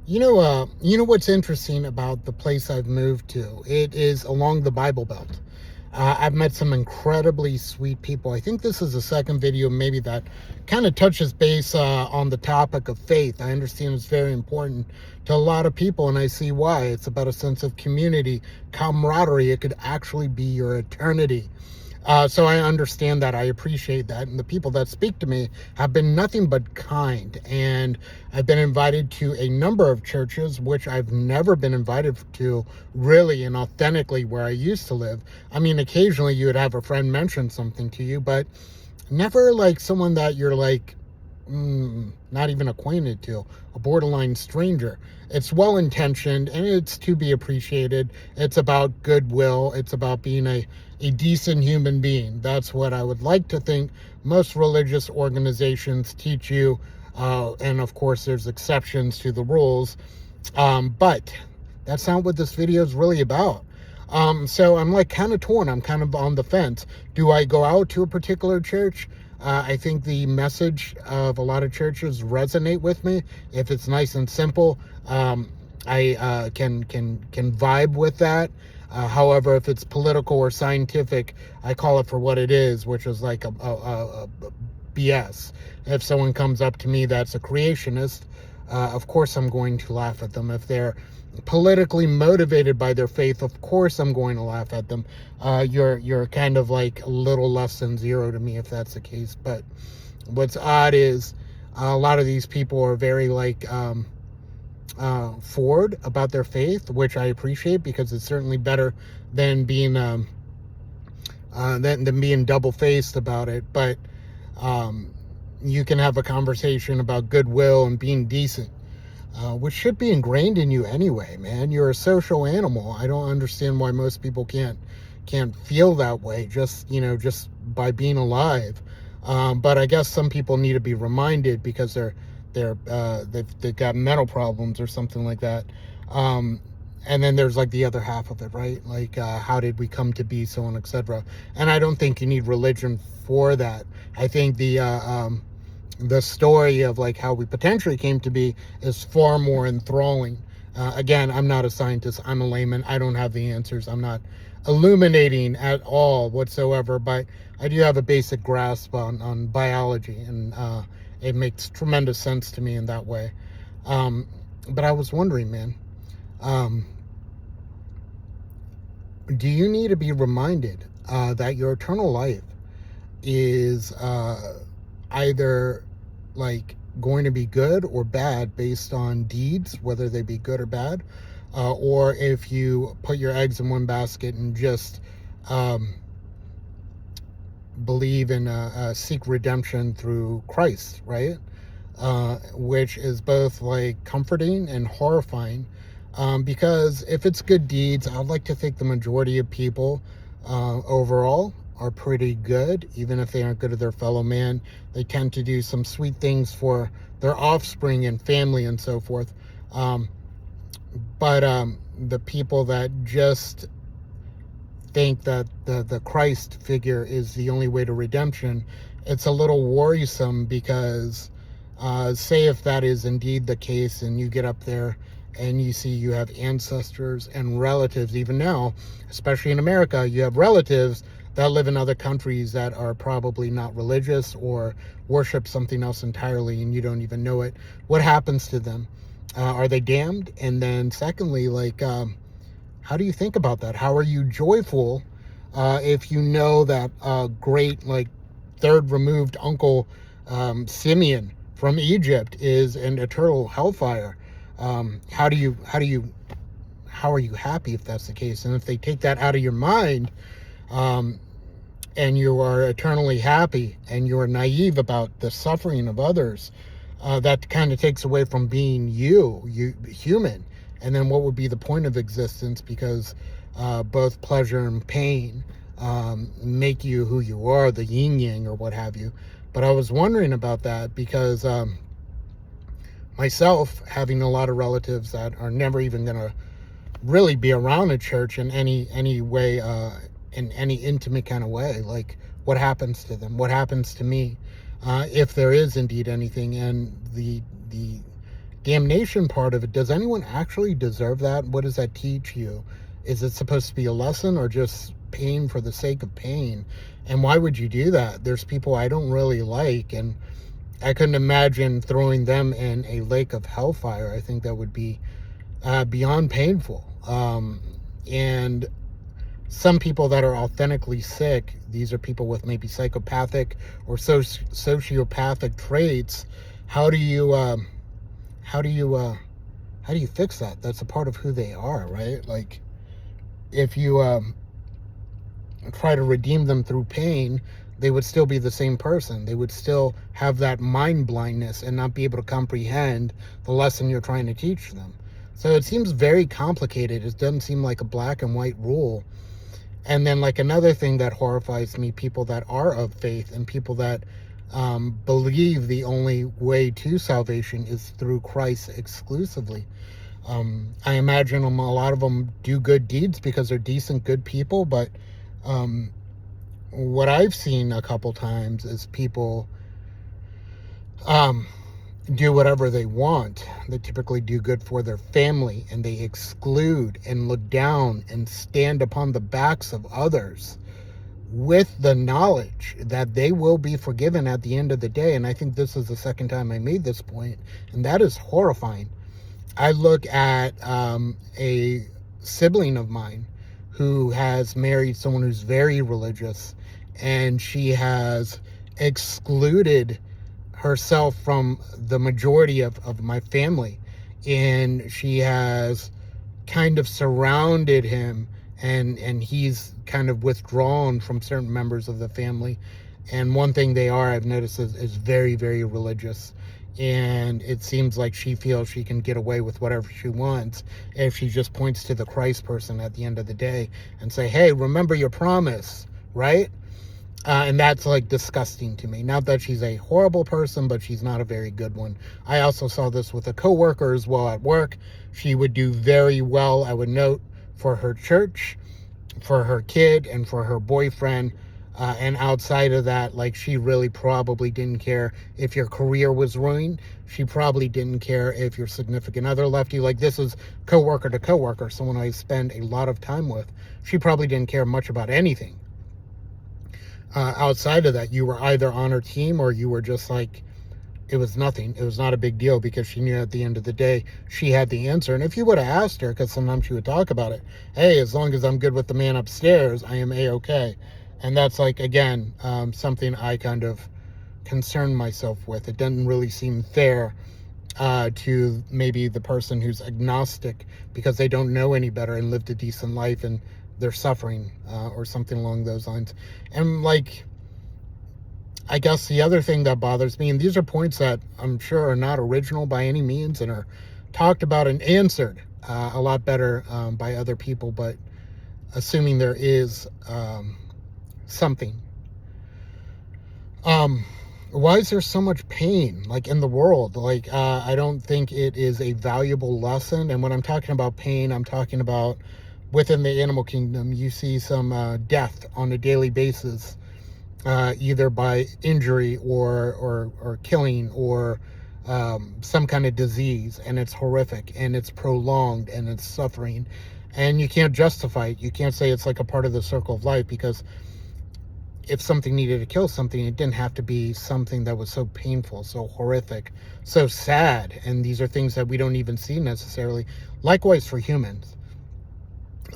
You know what's interesting about the place I've moved to? It is along the Bible Belt. I've met some incredibly sweet people. I think this is the second video, maybe that kind of touches base on the topic of faith. I understand it's very important to a lot of people, and I see why. It's about a sense of community, camaraderie. It could actually be your eternity. So I understand that. I appreciate that. And the people that speak to me have been nothing but kind. And I've been invited to a number of churches, which I've never been invited to really and authentically where I used to live. I mean, occasionally you would have a friend mention something to you, but never like someone that you're like, not even acquainted to, a borderline stranger. It's well intentioned and it's to be appreciated. It's about goodwill. It's about being a decent human being. That's what I would like to think most religious organizations teach you. And of course, there's exceptions to the rules. But that's not what this video is really about. So I'm like kind of torn. I'm kind of on the fence. Do I go out to a particular church? I think the message of a lot of churches resonate with me. If it's nice and simple, I can vibe with that. However, if it's political or scientific, I call it for what it is, which is like a BS. If someone comes up to me that's a creationist, of course I'm going to laugh at them. If they're politically motivated by their faith, of course I'm going to laugh at them. You're kind of like a little less than zero to me if that's the case. But what's odd is a lot of these people are very like forward about their faith, which I appreciate because it's certainly better than being than being double-faced about it. But you can have a conversation about goodwill and being decent, which should be ingrained in you anyway, man. You're a social animal. I don't understand why most people can't feel that way just by being alive. But I guess some people need to be reminded because they've got mental problems or something like that. And then there's like the other half of it, right? Like, how did we come to be, so on, etc. And I don't think you need religion for that. I think the story of like how we potentially came to be is far more enthralling. Again, I'm not a scientist. I'm a layman. I don't have the answers. I'm not illuminating at all whatsoever, but I do have a basic grasp on biology, and it makes tremendous sense to me in that way. But I was wondering, man, do you need to be reminded that your eternal life is either like going to be good or bad based on deeds, whether they be good or bad, or if you put your eggs in one basket and just believe in seek redemption through Christ, right? Which is both like comforting and horrifying, because if it's good deeds, I'd like to think the majority of people overall are pretty good. Even if they aren't good to their fellow man, they tend to do some sweet things for their offspring and family and so forth. But the people that just think that the Christ figure is the only way to redemption, it's a little worrisome because say if that is indeed the case and you get up there and you see you have ancestors and relatives, even now, especially in America, you have relatives that live in other countries that are probably not religious or worship something else entirely and you don't even know it. What happens to them? Are they damned? And then secondly, like, how do you think about that? How are you joyful if you know that great, like, third removed uncle Simeon from Egypt is an eternal hellfire? How are you happy if that's the case? And if they take that out of your mind, and you are eternally happy and you're naive about the suffering of others, that kind of takes away from being you human. And then what would be the point of existence? Because both pleasure and pain make you who you are, the yin yang or what have you. But I was wondering about that because myself, having a lot of relatives that are never even going to really be around a church in any way, in any intimate kind of way, like what happens to them? What happens to me if there is indeed anything? And the damnation part of it, does anyone actually deserve that? What does that teach you? Is it supposed to be a lesson or just pain for the sake of pain? And why would you do that? There's people I don't really like, and I couldn't imagine throwing them in a lake of hellfire. I think that would be beyond painful. And some people that are authentically sick, these are people with maybe psychopathic or sociopathic traits. How do you how do you fix that? That's a part of who they are, right? Like, if you try to redeem them through pain, they would still be the same person. They would still have that mind blindness and not be able to comprehend the lesson you're trying to teach them. So it seems very complicated. It doesn't seem like a black and white rule. And then, like, another thing that horrifies me, people that are of faith and people that believe the only way to salvation is through Christ exclusively. I imagine a lot of them do good deeds because they're decent, good people, but what I've seen a couple times is people do whatever they want. They typically do good for their family, and they exclude and look down and stand upon the backs of others with the knowledge that they will be forgiven at the end of the day. And I think this is the second time I made this point, and that is horrifying. I look at a sibling of mine who has married someone who's very religious, and she has excluded herself from the majority of my family, and she has kind of surrounded him, and he's kind of withdrawn from certain members of the family. And one thing they are, I've noticed, is very, very religious. And it seems like she feels she can get away with whatever she wants if she just points to the Christ person at the end of the day and say, hey, remember your promise, right? And that's, like, disgusting to me. Not that she's a horrible person, but she's not a very good one. I also saw this with a coworker as well at work. She would do very well, I would note, for her church, for her kid, and for her boyfriend. And outside of that, like, she really probably didn't care if your career was ruined. She probably didn't care if your significant other left you. Like, this is coworker to coworker, someone I spend a lot of time with. She probably didn't care much about anything. Outside of that, you were either on her team or you were just like, it was nothing. It was not a big deal because she knew at the end of the day she had the answer. And if you would have asked her, because sometimes she would talk about it, hey, as long as I'm good with the man upstairs, I am A-okay. And that's, like, again, something I kind of concern myself with. It doesn't really seem fair to maybe the person who's agnostic because they don't know any better and lived a decent life and they're suffering or something along those lines. And, like, I guess the other thing that bothers me, and these are points that I'm sure are not original by any means and are talked about and answered a lot better by other people, but assuming there is something. Why is there so much pain, like, in the world? Like, I don't think it is a valuable lesson. And when I'm talking about pain, I'm talking about within the animal kingdom, you see some death on a daily basis, either by injury or killing or some kind of disease, and it's horrific and it's prolonged and it's suffering, and you can't justify it. You can't say it's like a part of the circle of life, because if something needed to kill something, it didn't have to be something that was so painful, so horrific, so sad. And these are things that we don't even see necessarily. Likewise for humans.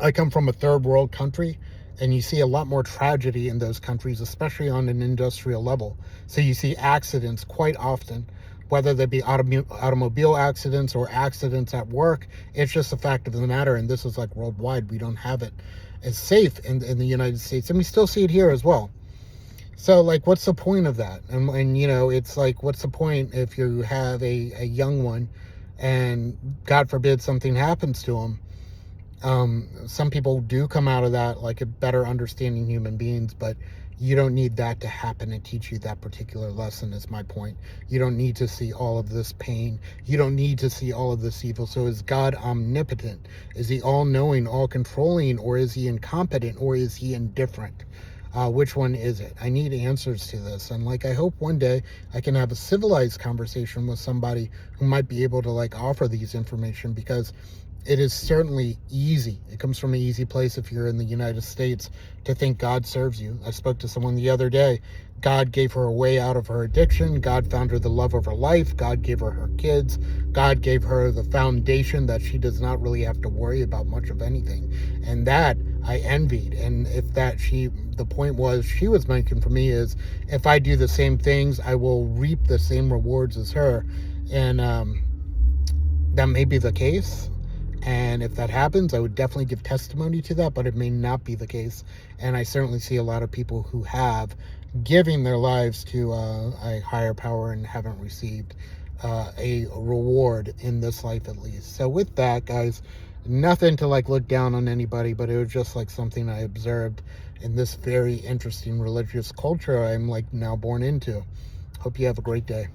I come from a third world country, and you see a lot more tragedy in those countries, especially on an industrial level. So you see accidents quite often, whether they be automobile accidents or accidents at work. It's just a fact of the matter, and this is, like, worldwide. We don't have it as safe in the United States, and we still see it here as well. So, like, what's the point of that? And you know, it's like, what's the point if you have a young one and God forbid something happens to them? Some people do come out of that like a better understanding human beings, but you don't need that to happen and teach you that particular lesson, is my point. You don't need to see all of this pain. You don't need to see all of this evil. So is God omnipotent? Is he all-knowing, all-controlling, or is he incompetent, or is he indifferent? Which one is it? I need answers to this. And like, I hope one day I can have a civilized conversation with somebody who might be able to like offer these information, because it is certainly easy. It comes from an easy place if you're in the United States to think God serves you. I spoke to someone the other day. God gave her a way out of her addiction. God found her the love of her life. God gave her her kids. God gave her the foundation that she does not really have to worry about much of anything. And that I envied. And if that the point was she was making for me is, if I do the same things, I will reap the same rewards as her. And that may be the case. And if that happens, I would definitely give testimony to that, but it may not be the case. And I certainly see a lot of people who have giving their lives to a higher power and haven't received a reward in this life, at least. So with that, guys, nothing to like look down on anybody, but it was just like something I observed in this very interesting religious culture I'm like now born into. Hope you have a great day.